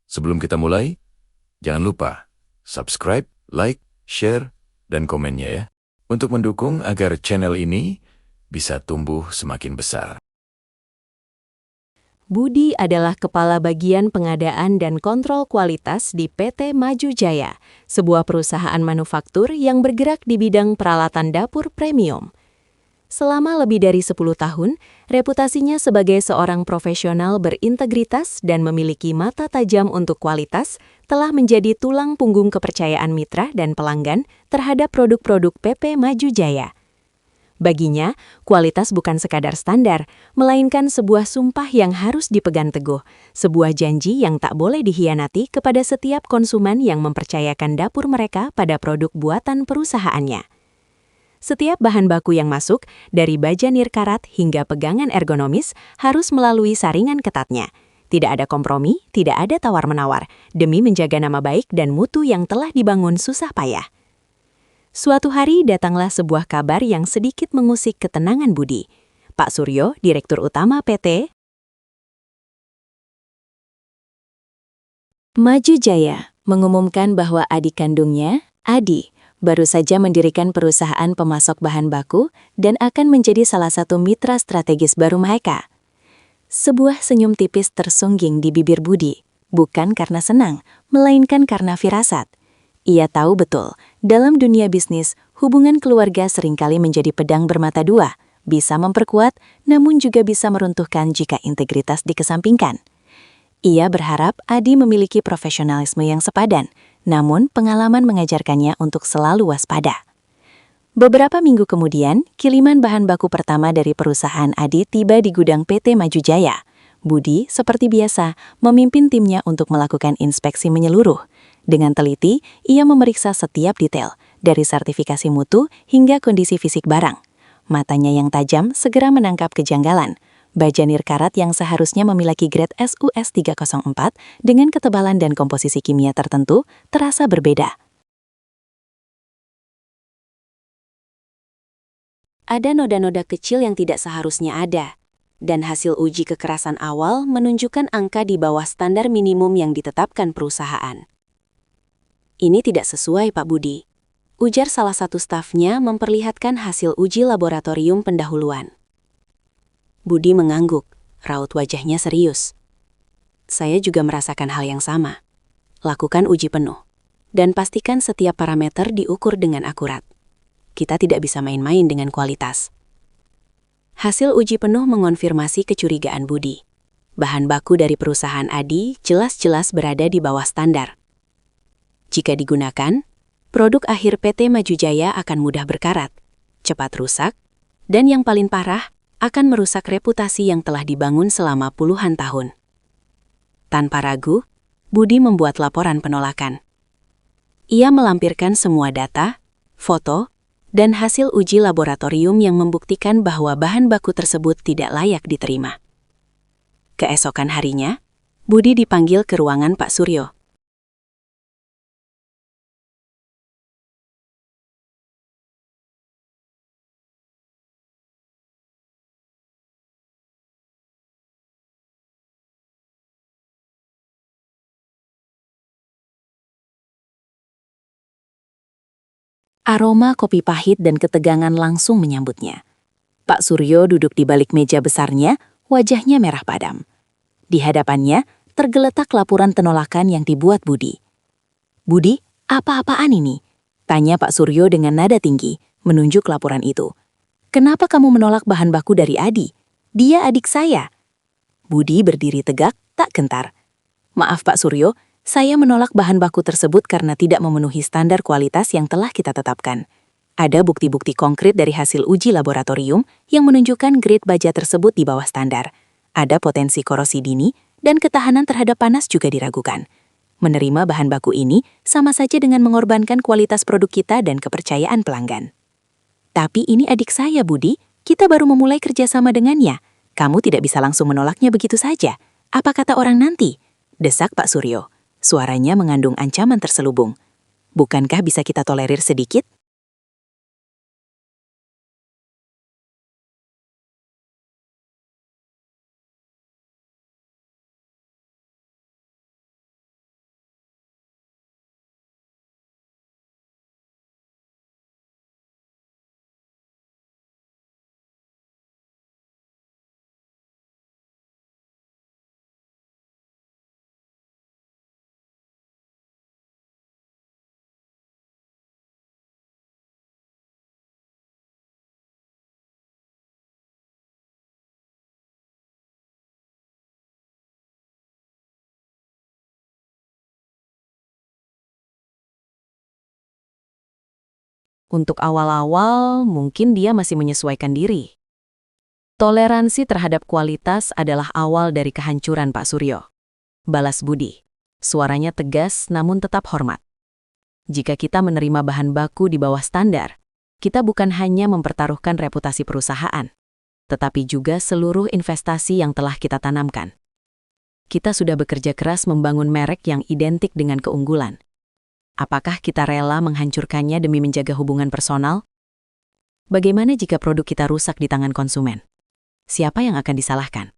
Sebelum kita mulai, jangan lupa subscribe, like, share, dan komennya ya. Untuk mendukung agar channel ini bisa tumbuh semakin besar. Budi adalah Kepala Bagian Pengadaan dan Kontrol Kualitas di PT Maju Jaya, sebuah perusahaan manufaktur yang bergerak di bidang peralatan dapur premium. Selama lebih dari 10 tahun, reputasinya sebagai seorang profesional berintegritas dan memiliki mata tajam untuk kualitas telah menjadi tulang punggung kepercayaan mitra dan pelanggan terhadap produk-produk PP Maju Jaya. Baginya, kualitas bukan sekadar standar, melainkan sebuah sumpah yang harus dipegang teguh, sebuah janji yang tak boleh dihianati kepada setiap konsumen yang mempercayakan dapur mereka pada produk buatan perusahaannya. Setiap bahan baku yang masuk, dari baja nirkarat hingga pegangan ergonomis, harus melalui saringan ketatnya. Tidak ada kompromi, tidak ada tawar-menawar, demi menjaga nama baik dan mutu yang telah dibangun susah payah. Suatu hari datanglah sebuah kabar yang sedikit mengusik ketenangan Budi. Pak Suryo, Direktur Utama PT Maju Jaya, mengumumkan bahwa adik kandungnya, Adi, baru saja mendirikan perusahaan pemasok bahan baku dan akan menjadi salah satu mitra strategis baru mereka. Sebuah senyum tipis tersungging di bibir Budi, bukan karena senang, melainkan karena firasat. Ia tahu betul, dalam dunia bisnis, hubungan keluarga seringkali menjadi pedang bermata dua, bisa memperkuat, namun juga bisa meruntuhkan jika integritas dikesampingkan. Ia berharap Adi memiliki profesionalisme yang sepadan, namun pengalaman mengajarkannya untuk selalu waspada. Beberapa minggu kemudian, kiriman bahan baku pertama dari perusahaan Adi tiba di gudang PT Maju Jaya. Budi, seperti biasa, memimpin timnya untuk melakukan inspeksi menyeluruh. Dengan teliti, ia memeriksa setiap detail, dari sertifikasi mutu hingga kondisi fisik barang. Matanya yang tajam segera menangkap kejanggalan. Baja nirkarat yang seharusnya memiliki grade SUS 304 dengan ketebalan dan komposisi kimia tertentu terasa berbeda. Ada noda-noda kecil yang tidak seharusnya ada, dan hasil uji kekerasan awal menunjukkan angka di bawah standar minimum yang ditetapkan perusahaan. Ini tidak sesuai, Pak Budi, ujar salah satu stafnya memperlihatkan hasil uji laboratorium pendahuluan. Budi mengangguk, raut wajahnya serius. Saya juga merasakan hal yang sama. Lakukan uji penuh, dan pastikan setiap parameter diukur dengan akurat. Kita tidak bisa main-main dengan kualitas. Hasil uji penuh mengonfirmasi kecurigaan Budi. Bahan baku dari perusahaan Adi jelas-jelas berada di bawah standar. Jika digunakan, produk akhir PT Maju Jaya akan mudah berkarat, cepat rusak, dan yang paling parah, akan merusak reputasi yang telah dibangun selama puluhan tahun. Tanpa ragu, Budi membuat laporan penolakan. Ia melampirkan semua data, foto, dan hasil uji laboratorium yang membuktikan bahwa bahan baku tersebut tidak layak diterima. Keesokan harinya, Budi dipanggil ke ruangan Pak Suryo. Aroma kopi pahit dan ketegangan langsung menyambutnya. Pak Suryo duduk di balik meja besarnya, wajahnya merah padam. Di hadapannya, tergeletak laporan penolakan yang dibuat Budi. Budi, apa-apaan ini? Tanya Pak Suryo dengan nada tinggi, menunjuk laporan itu. Kenapa kamu menolak bahan baku dari Adi? Dia adik saya. Budi berdiri tegak, tak gentar. Maaf Pak Suryo, saya menolak bahan baku tersebut karena tidak memenuhi standar kualitas yang telah kita tetapkan. Ada bukti-bukti konkret dari hasil uji laboratorium yang menunjukkan grade baja tersebut di bawah standar. Ada potensi korosi dini dan ketahanan terhadap panas juga diragukan. Menerima bahan baku ini sama saja dengan mengorbankan kualitas produk kita dan kepercayaan pelanggan. Tapi ini adik saya, Budi. Kita baru memulai kerjasama dengannya. Kamu tidak bisa langsung menolaknya begitu saja. Apa kata orang nanti? Desak Pak Suryo. Suaranya mengandung ancaman terselubung. Bukankah bisa kita tolerir sedikit? Untuk awal-awal, mungkin dia masih menyesuaikan diri. Toleransi terhadap kualitas adalah awal dari kehancuran Pak Suryo. Balas budi. Suaranya tegas namun tetap hormat. Jika kita menerima bahan baku di bawah standar, kita bukan hanya mempertaruhkan reputasi perusahaan, tetapi juga seluruh investasi yang telah kita tanamkan. Kita sudah bekerja keras membangun merek yang identik dengan keunggulan. Apakah kita rela menghancurkannya demi menjaga hubungan personal? Bagaimana jika produk kita rusak di tangan konsumen? Siapa yang akan disalahkan?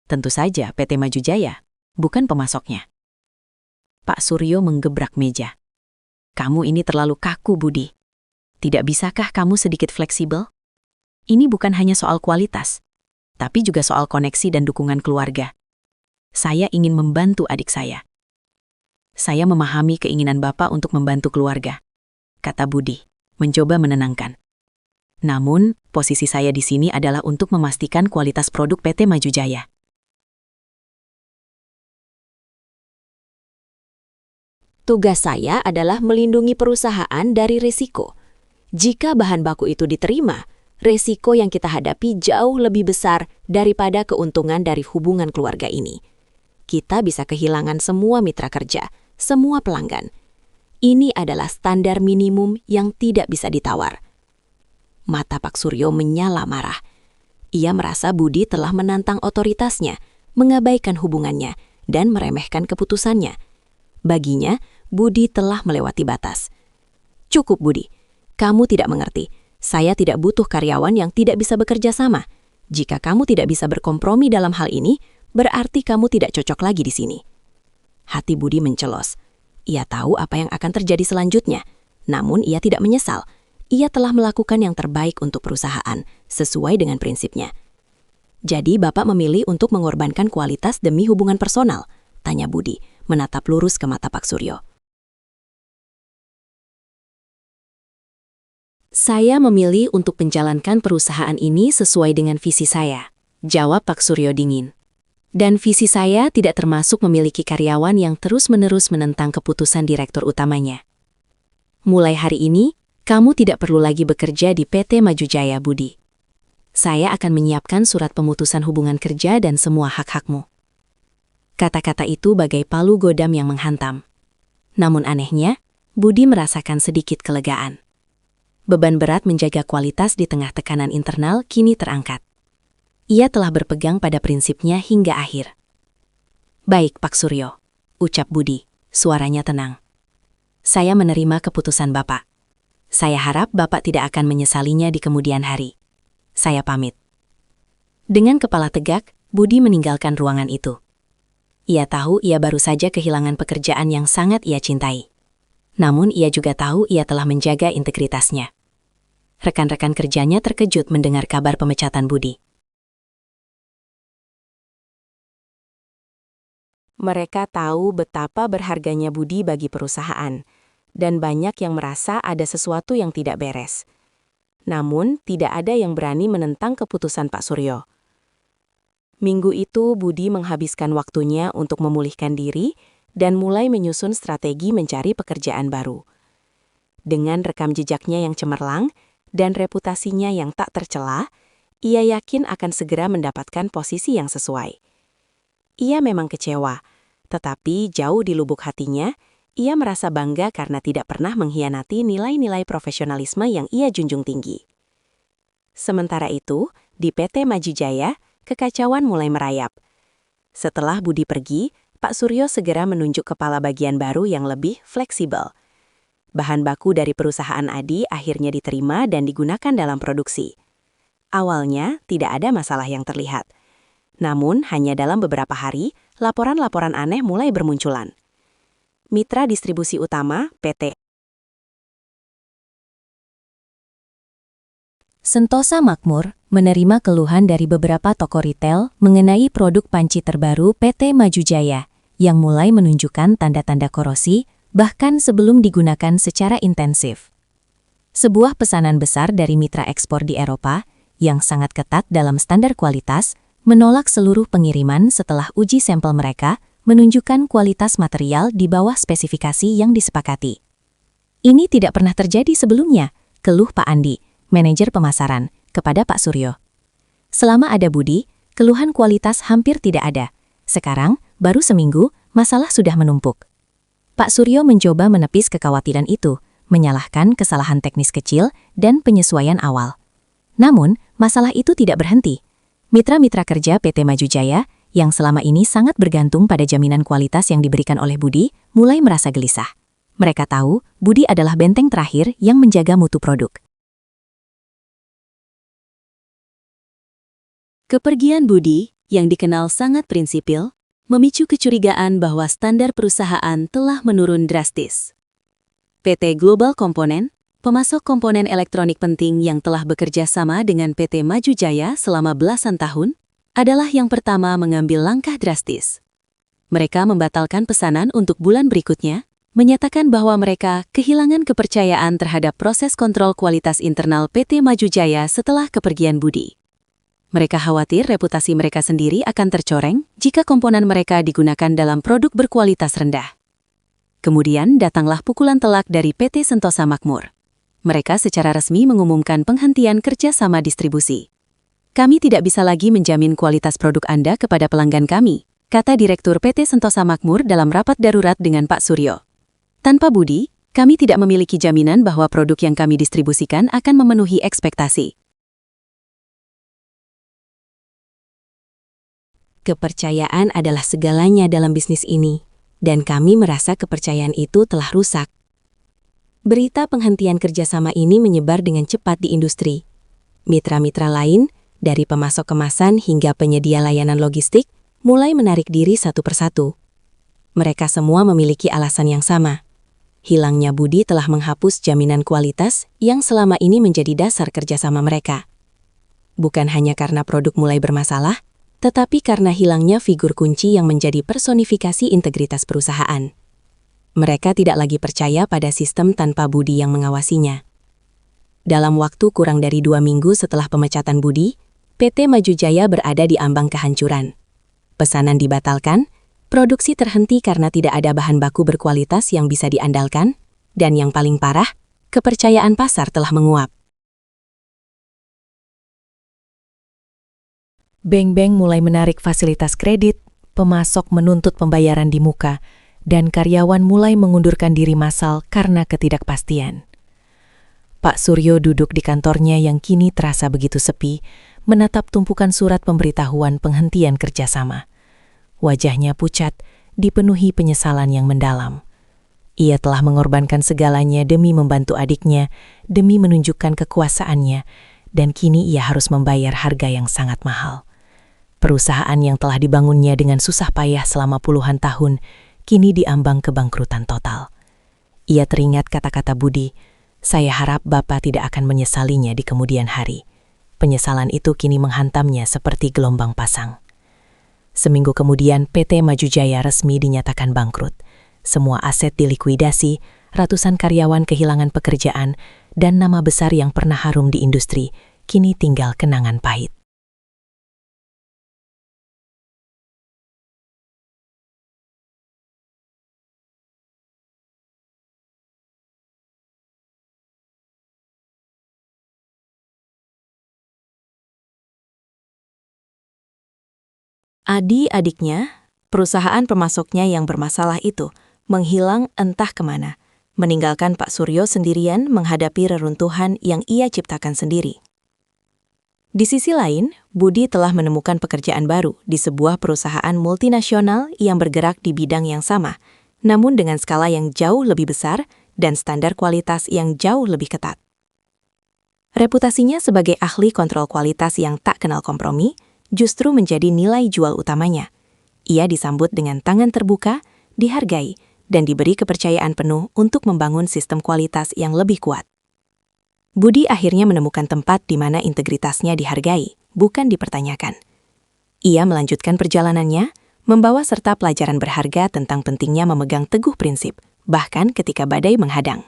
Tentu saja PT Maju Jaya, bukan pemasoknya. Pak Suryo menggebrak meja. Kamu ini terlalu kaku, Budi. Tidak bisakah kamu sedikit fleksibel? Ini bukan hanya soal kualitas, tapi juga soal koneksi dan dukungan keluarga. Saya ingin membantu adik saya. Saya memahami keinginan Bapak untuk membantu keluarga, kata Budi, mencoba menenangkan. Namun, posisi saya di sini adalah untuk memastikan kualitas produk PT Maju Jaya. Tugas saya adalah melindungi perusahaan dari risiko. Jika bahan baku itu diterima, risiko yang kita hadapi jauh lebih besar daripada keuntungan dari hubungan keluarga ini. Kita bisa kehilangan semua mitra kerja, semua pelanggan. Ini adalah standar minimum yang tidak bisa ditawar. Mata Pak Suryo menyala marah. Ia merasa Budi telah menantang otoritasnya, mengabaikan hubungannya, dan meremehkan keputusannya. Baginya, Budi telah melewati batas. Cukup, Budi. Kamu tidak mengerti. Saya tidak butuh karyawan yang tidak bisa bekerja sama. Jika kamu tidak bisa berkompromi dalam hal ini, berarti kamu tidak cocok lagi di sini. Hati Budi mencelos. Ia tahu apa yang akan terjadi selanjutnya, namun ia tidak menyesal. Ia telah melakukan yang terbaik untuk perusahaan, sesuai dengan prinsipnya. Jadi Bapak memilih untuk mengorbankan kualitas demi hubungan personal? Tanya Budi, menatap lurus ke mata Pak Suryo. Saya memilih untuk menjalankan perusahaan ini sesuai dengan visi saya, jawab Pak Suryo dingin. Dan visi saya tidak termasuk memiliki karyawan yang terus-menerus menentang keputusan direktur utamanya. Mulai hari ini, kamu tidak perlu lagi bekerja di PT Maju Jaya, Budi. Saya akan menyiapkan surat pemutusan hubungan kerja dan semua hak-hakmu. Kata-kata itu bagai palu godam yang menghantam. Namun anehnya, Budi merasakan sedikit kelegaan. Beban berat menjaga kualitas di tengah tekanan internal kini terangkat. Ia telah berpegang pada prinsipnya hingga akhir. Baik, Pak Suryo, ucap Budi, suaranya tenang. Saya menerima keputusan Bapak. Saya harap Bapak tidak akan menyesalinya di kemudian hari. Saya pamit. Dengan kepala tegak, Budi meninggalkan ruangan itu. Ia tahu ia baru saja kehilangan pekerjaan yang sangat ia cintai. Namun ia juga tahu ia telah menjaga integritasnya. Rekan-rekan kerjanya terkejut mendengar kabar pemecatan Budi. Mereka tahu betapa berharganya Budi bagi perusahaan, dan banyak yang merasa ada sesuatu yang tidak beres. Namun, tidak ada yang berani menentang keputusan Pak Suryo. Minggu itu, Budi menghabiskan waktunya untuk memulihkan diri dan mulai menyusun strategi mencari pekerjaan baru. Dengan rekam jejaknya yang cemerlang dan reputasinya yang tak tercela, ia yakin akan segera mendapatkan posisi yang sesuai. Ia memang kecewa, tetapi jauh di lubuk hatinya, ia merasa bangga karena tidak pernah mengkhianati nilai-nilai profesionalisme yang ia junjung tinggi. Sementara itu, di PT Maju Jaya, kekacauan mulai merayap. Setelah Budi pergi, Pak Suryo segera menunjuk kepala bagian baru yang lebih fleksibel. Bahan baku dari perusahaan Adi akhirnya diterima dan digunakan dalam produksi. Awalnya, tidak ada masalah yang terlihat. Namun, hanya dalam beberapa hari, laporan-laporan aneh mulai bermunculan. Mitra distribusi utama, PT Sentosa Makmur, menerima keluhan dari beberapa toko retail mengenai produk panci terbaru PT Maju Jaya, yang mulai menunjukkan tanda-tanda korosi, bahkan sebelum digunakan secara intensif. Sebuah pesanan besar dari mitra ekspor di Eropa, yang sangat ketat dalam standar kualitas, menolak seluruh pengiriman setelah uji sampel mereka menunjukkan kualitas material di bawah spesifikasi yang disepakati. Ini tidak pernah terjadi sebelumnya, keluh Pak Andi, manajer pemasaran, kepada Pak Suryo. Selama ada Budi, keluhan kualitas hampir tidak ada. Sekarang, baru seminggu, masalah sudah menumpuk. Pak Suryo mencoba menepis kekhawatiran itu, menyalahkan kesalahan teknis kecil dan penyesuaian awal. Namun, masalah itu tidak berhenti. Mitra-mitra kerja PT Maju Jaya, yang selama ini sangat bergantung pada jaminan kualitas yang diberikan oleh Budi, mulai merasa gelisah. Mereka tahu, Budi adalah benteng terakhir yang menjaga mutu produk. Kepergian Budi, yang dikenal sangat prinsipil, memicu kecurigaan bahwa standar perusahaan telah menurun drastis. PT Global Komponen, pemasok komponen elektronik penting yang telah bekerja sama dengan PT Maju Jaya selama belasan tahun, adalah yang pertama mengambil langkah drastis. Mereka membatalkan pesanan untuk bulan berikutnya, menyatakan bahwa mereka kehilangan kepercayaan terhadap proses kontrol kualitas internal PT Maju Jaya setelah kepergian Budi. Mereka khawatir reputasi mereka sendiri akan tercoreng jika komponen mereka digunakan dalam produk berkualitas rendah. Kemudian datanglah pukulan telak dari PT Sentosa Makmur. Mereka secara resmi mengumumkan penghentian kerjasama distribusi. Kami tidak bisa lagi menjamin kualitas produk Anda kepada pelanggan kami, kata Direktur PT Sentosa Makmur dalam rapat darurat dengan Pak Suryo. Tanpa Budi, kami tidak memiliki jaminan bahwa produk yang kami distribusikan akan memenuhi ekspektasi. Kepercayaan adalah segalanya dalam bisnis ini, dan kami merasa kepercayaan itu telah rusak. Berita penghentian kerjasama ini menyebar dengan cepat di industri. Mitra-mitra lain, dari pemasok kemasan hingga penyedia layanan logistik, mulai menarik diri satu persatu. Mereka semua memiliki alasan yang sama. Hilangnya Budi telah menghapus jaminan kualitas yang selama ini menjadi dasar kerjasama mereka. Bukan hanya karena produk mulai bermasalah, tetapi karena hilangnya figur kunci yang menjadi personifikasi integritas perusahaan. Mereka tidak lagi percaya pada sistem tanpa Budi yang mengawasinya. Dalam waktu kurang dari 2 minggu setelah pemecatan Budi, PT Maju Jaya berada di ambang kehancuran. Pesanan dibatalkan, produksi terhenti karena tidak ada bahan baku berkualitas yang bisa diandalkan, dan yang paling parah, kepercayaan pasar telah menguap. Bank-bank mulai menarik fasilitas kredit, pemasok menuntut pembayaran di muka, dan karyawan mulai mengundurkan diri massal karena ketidakpastian. Pak Suryo duduk di kantornya yang kini terasa begitu sepi, menatap tumpukan surat pemberitahuan penghentian kerjasama. Wajahnya pucat, dipenuhi penyesalan yang mendalam. Ia telah mengorbankan segalanya demi membantu adiknya, demi menunjukkan kekuasaannya, dan kini ia harus membayar harga yang sangat mahal. Perusahaan yang telah dibangunnya dengan susah payah selama puluhan tahun, kini diambang kebangkrutan total. Ia teringat kata-kata Budi, "Saya harap Bapak tidak akan menyesalinya di kemudian hari." Penyesalan itu kini menghantamnya seperti gelombang pasang. Seminggu kemudian, PT Maju Jaya resmi dinyatakan bangkrut. Semua aset dilikuidasi, ratusan karyawan kehilangan pekerjaan, dan nama besar yang pernah harum di industri, kini tinggal kenangan pahit. Adi adiknya, perusahaan pemasoknya yang bermasalah itu, menghilang entah kemana, meninggalkan Pak Suryo sendirian menghadapi reruntuhan yang ia ciptakan sendiri. Di sisi lain, Budi telah menemukan pekerjaan baru di sebuah perusahaan multinasional yang bergerak di bidang yang sama, namun dengan skala yang jauh lebih besar dan standar kualitas yang jauh lebih ketat. Reputasinya sebagai ahli kontrol kualitas yang tak kenal kompromi, justru menjadi nilai jual utamanya. Ia disambut dengan tangan terbuka, dihargai, dan diberi kepercayaan penuh untuk membangun sistem kualitas yang lebih kuat. Budi akhirnya menemukan tempat di mana integritasnya dihargai, bukan dipertanyakan. Ia melanjutkan perjalanannya, membawa serta pelajaran berharga tentang pentingnya memegang teguh prinsip, bahkan ketika badai menghadang.